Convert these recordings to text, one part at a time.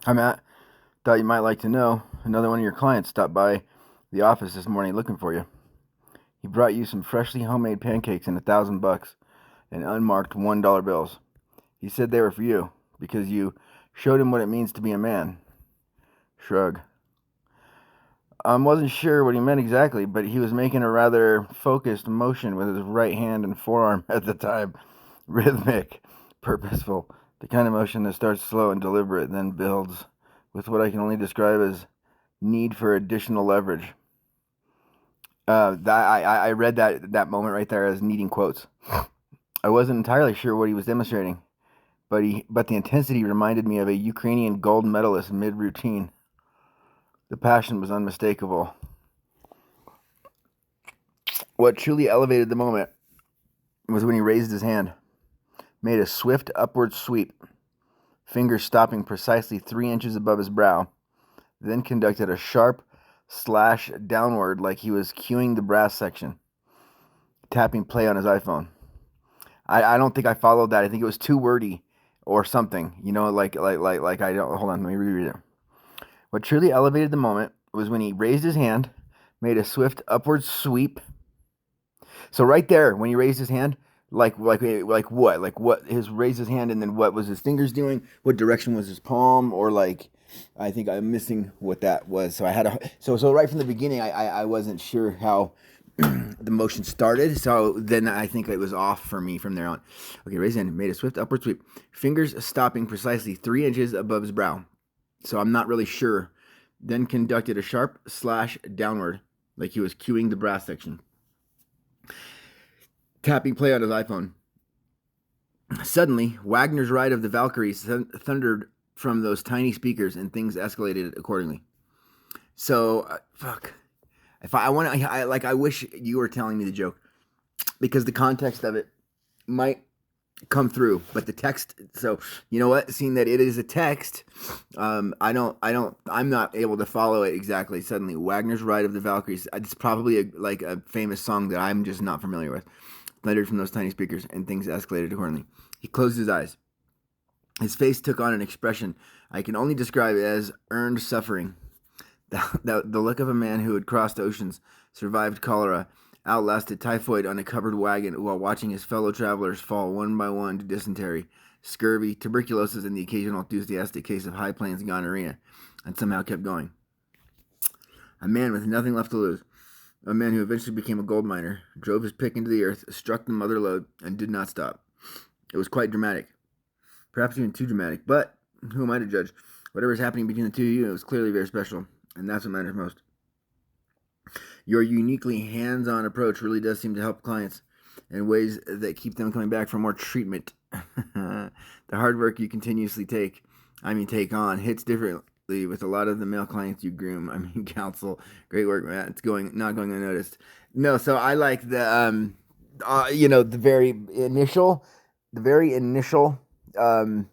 Hi, Matt. Thought you might like to know another one of your clients stopped by the office this morning looking for you. He brought you some freshly homemade pancakes and $1,000 in unmarked $1 bills. He said they were for you because you showed him what it means to be a man. Shrug. Wasn't sure what he meant exactly, but he was making a rather focused motion with his right hand and forearm at the time. Rhythmic, purposeful, the kind of motion that starts slow and deliberate, then builds with what I can only describe as need for additional leverage. I read that moment right there as needing quotes. I wasn't entirely sure what he was demonstrating, but the intensity reminded me of a Ukrainian gold medalist mid routine. The passion was unmistakable. What truly elevated the moment was when he raised his hand, made a swift upward sweep, fingers stopping precisely 3 inches above his brow, then conducted a sharp slash downward like he was cueing the brass section, tapping play on his iPhone. I don't think I followed that. I think it was too wordy or something. Like I don't. Hold on, let me reread it. What truly elevated the moment was when he raised his hand, made a swift upward sweep. So right there, when he raised his hand, like what? Like what? His raised his hand, and then what was his fingers doing? What direction was his palm? Or like, I think I'm missing what that was. So I had a so right from the beginning, I wasn't sure how the motion started. So then I think it was off for me from there on. Okay, raised hand, made a swift upward sweep, fingers stopping precisely 3 inches above his brow. So I'm not really sure. Then conducted a sharp slash downward, like he was cueing the brass section, tapping play on his iPhone. Suddenly, Wagner's Ride of the Valkyries thundered from those tiny speakers, and things escalated accordingly. So, fuck. If I want to, I wish you were telling me the joke because the context of it might come through, but the text. So you know what? Seeing that it is a text, I'm not able to follow it exactly. Suddenly, Wagner's Ride of the Valkyries. It's probably a famous song that I'm just not familiar with. Thundered from those tiny speakers, and things escalated accordingly. He closed his eyes. His face took on an expression I can only describe as earned suffering. The look of a man who had crossed oceans, survived cholera, outlasted typhoid on a covered wagon while watching his fellow travelers fall one by one to dysentery, scurvy, tuberculosis, and the occasional enthusiastic case of high plains gonorrhea, and somehow kept going. A man with nothing left to lose. A man who eventually became a gold miner, drove his pick into the earth, struck the mother lode, and did not stop. It was quite dramatic. Perhaps even too dramatic, but who am I to judge? Whatever is happening between the two of you, it was clearly very special, and that's what matters most. Your uniquely hands-on approach really does seem to help clients in ways that keep them coming back for more treatment. The hard work you continuously take on, hits differently with a lot of the male clients you groom. Counsel. Great work, Matt. It's not going unnoticed. No, so I like the very initial, um,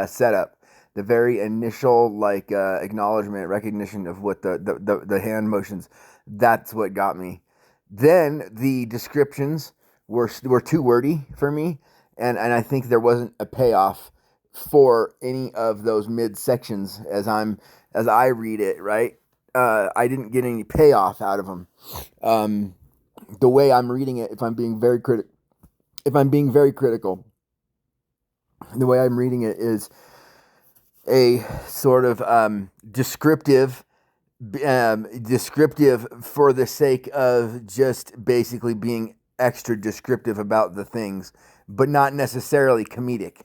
setup, the very initial acknowledgement, recognition of what the hand motions. That's what got me. Then the descriptions were too wordy for me, and I think there wasn't a payoff for any of those mid sections as I read it. Right, I didn't get any payoff out of them. Um, the way I'm reading it, if I'm being very critical, the way I'm reading it is a sort of descriptive for the sake of just basically being extra descriptive about the things, but not necessarily comedic.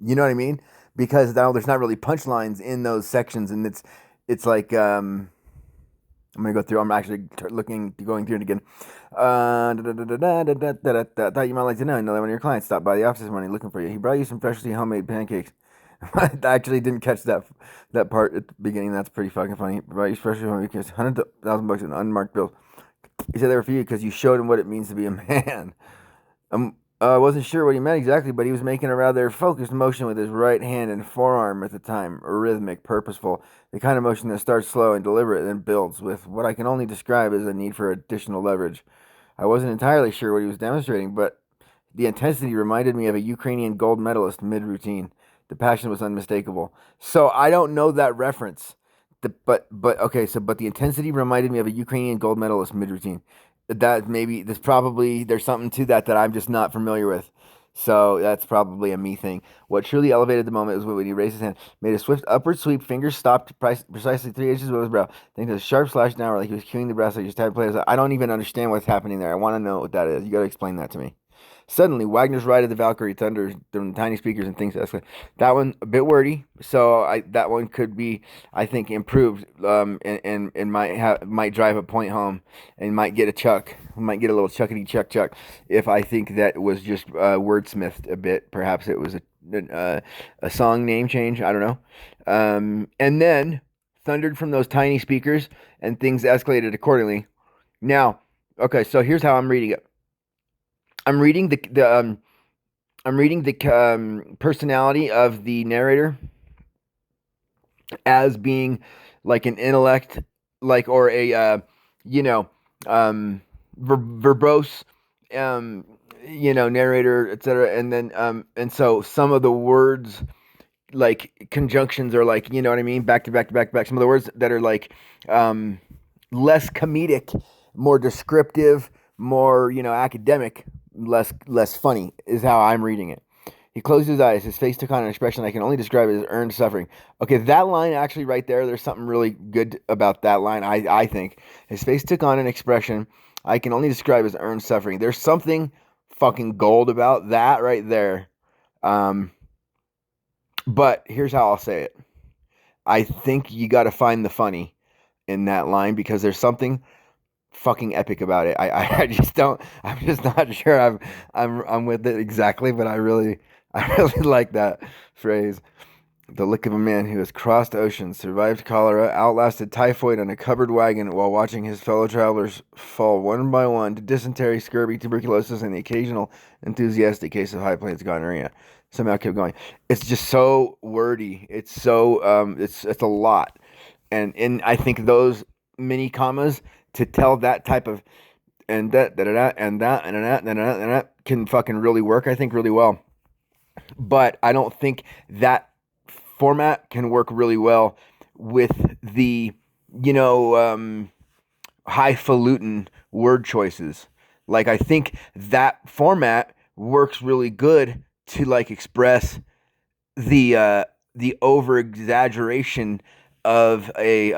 You know what I mean? Because now there's not really punchlines in those sections, and it's like I'm gonna go through. I'm actually going through it again. Thought you might like to know. Another one of your clients stopped by the office this morning looking for you. He brought you some freshly homemade pancakes. I actually didn't catch that part at the beginning. That's pretty fucking funny. He brought you freshly homemade pancakes. $100,000 in unmarked bills. He said they were for you because you showed him what it means to be a man. I wasn't sure what he meant exactly, but he was making a rather focused motion with his right hand and forearm at the time, rhythmic, purposeful, the kind of motion that starts slow and deliberate, then builds with what I can only describe as a need for additional leverage. I wasn't entirely sure what he was demonstrating, but the intensity reminded me of a Ukrainian gold medalist mid routine. The passion was unmistakable. So I don't know that reference. But okay, but the intensity reminded me of a Ukrainian gold medalist mid routine. That maybe there's something to that I'm just not familiar with. So that's probably a me thing. What truly elevated the moment was when he raised his hand, made a swift upward sweep, fingers stopped precisely 3 inches above his brow. Then a sharp slash downward like he was cueing the brass like his type players. I don't even understand what's happening there. I want to know what that is. You got to explain that to me. Suddenly, Wagner's ride of the Valkyrie thunders from tiny speakers and things escalate. That one a bit wordy, so that one could be, I think, improved, and might drive a point home, and might get a little chuckity chuck if I think that was just wordsmithed a bit. Perhaps it was a song name change. I don't know. And then thundered from those tiny speakers, and things escalated accordingly. Now, okay, so here's how I'm reading it. I'm reading the personality of the narrator as being like an intellect, like, or a you know verbose narrator, etc. And then and so some of the words, like conjunctions, are like, you know what I mean, back to back to back to back. Some of the words that are like less comedic, more descriptive, more academic, less funny is how I'm reading it. He closed his eyes. His face took on an expression I can only describe as earned suffering. Okay, that line actually right there, there's something really good about that line, I think. His face took on an expression I can only describe as earned suffering. There's something fucking gold about that right there. But here's how I'll say it. I think you got to find the funny in that line because there's something fucking epic about it. I just don't. I'm just not sure. I'm with it exactly, but I really like that phrase. The look of a man who has crossed oceans, survived cholera, outlasted typhoid on a covered wagon while watching his fellow travelers fall one by one to dysentery, scurvy, tuberculosis, and the occasional enthusiastic case of high plains gonorrhea. Somehow kept going. It's just so wordy. It's so it's a lot, and I think those mini commas to tell that type of and that da da da and that and that and that and that can fucking really work. I think really well, but I don't think that format can work really well with the highfalutin word choices. Like I think that format works really good to like express the over exaggeration of a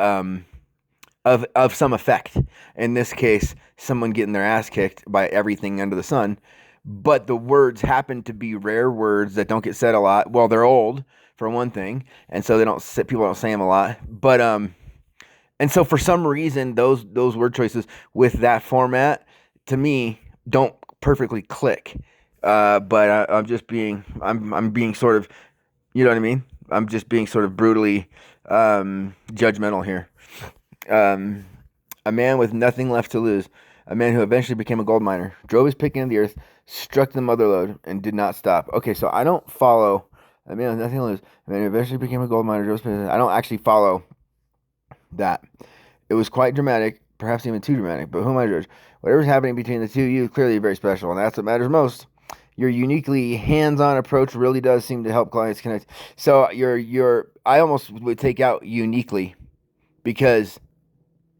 of some effect. In this case, someone getting their ass kicked by everything under the sun. But the words happen to be rare words that don't get said a lot. Well, they're old for one thing, and so people don't say them a lot. But and so for some reason, those word choices with that format to me don't perfectly click. But I'm being sort of, you know what I mean? I'm just being sort of brutally judgmental here. A man with nothing left to lose, a man who eventually became a gold miner, drove his pick into the earth, struck the mother lode, and did not stop. Okay, so I don't follow a man with nothing to lose, a man who eventually became a gold miner, drove his pick into the earth. I don't actually follow that. It was quite dramatic, perhaps even too dramatic, but who am I to judge? Whatever's happening between the two of you, clearly very special, and that's what matters most. Your uniquely hands-on approach really does seem to help clients connect. So I almost would take out uniquely, because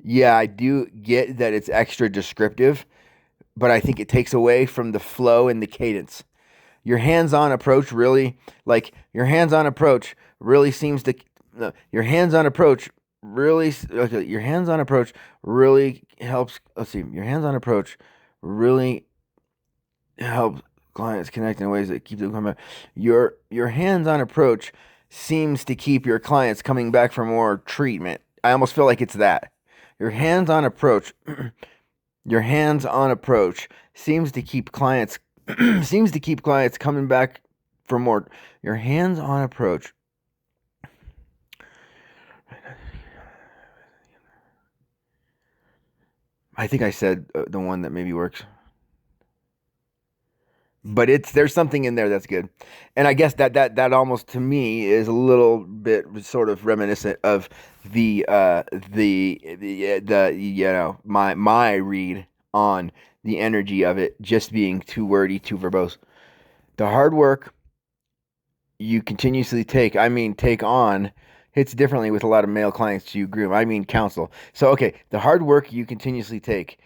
yeah, I do get that it's extra descriptive, but I think it takes away from the flow and the cadence. Your hands-on approach really, like your hands-on approach really seems to, no, your hands-on approach really, okay, your hands-on approach really helps. Let's see, your hands-on approach really helps clients connect in ways that keep them coming back. Your hands-on approach seems to keep your clients coming back for more treatment. I almost feel like it's that. Your hands-on approach, your hands-on approach seems to keep clients coming back for more. Your hands-on approach. I think I said the one that maybe works. But there's something in there that's good, and I guess that almost to me is a little bit sort of reminiscent of the my read on the energy of it just being too wordy, too verbose. The hard work you continuously take, I mean, take on, hits differently with a lot of male clients you groom. I mean, counsel. So, okay, the hard work you continuously take.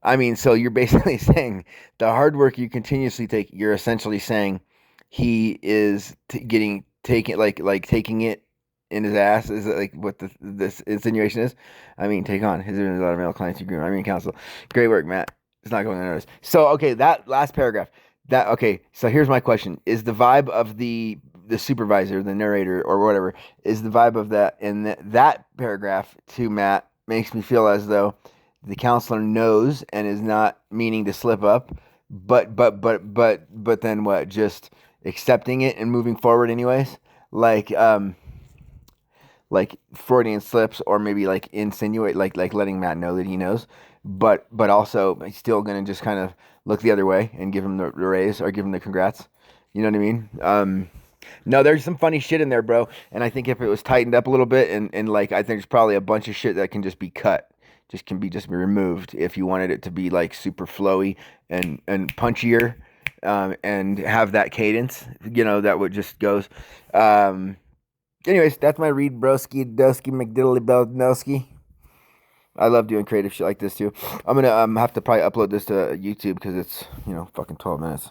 I mean, so you're basically saying the hard work you continuously take, you're essentially saying he is getting taking like taking it in his ass. Is it like what this insinuation is? I mean, take on. There's a lot of male clients you groom. I mean, counsel. Great work, Matt. It's not going unnoticed. So, okay, that last paragraph. That okay. So here's my question: is the vibe of the supervisor, the narrator, or whatever, is the vibe of that in that paragraph to Matt makes me feel as though the counselor knows and is not meaning to slip up, but then what? Just accepting it and moving forward anyways, like like Freudian slips, or maybe like insinuate, like letting Matt know that he knows, but also he's still gonna just kind of look the other way and give him the raise or give him the congrats. You know what I mean? No, there's some funny shit in there, bro. And I think if it was tightened up a little bit, and like, I think there's probably a bunch of shit that can just be cut, just be removed if you wanted it to be like super flowy and punchier, and have that cadence, that would just goes. Um, Anyways, that's my read, broski, dusky, McDiddly, Belnowski. I love doing creative shit like this too. I'm gonna have to probably upload this to YouTube because it's fucking 12 minutes.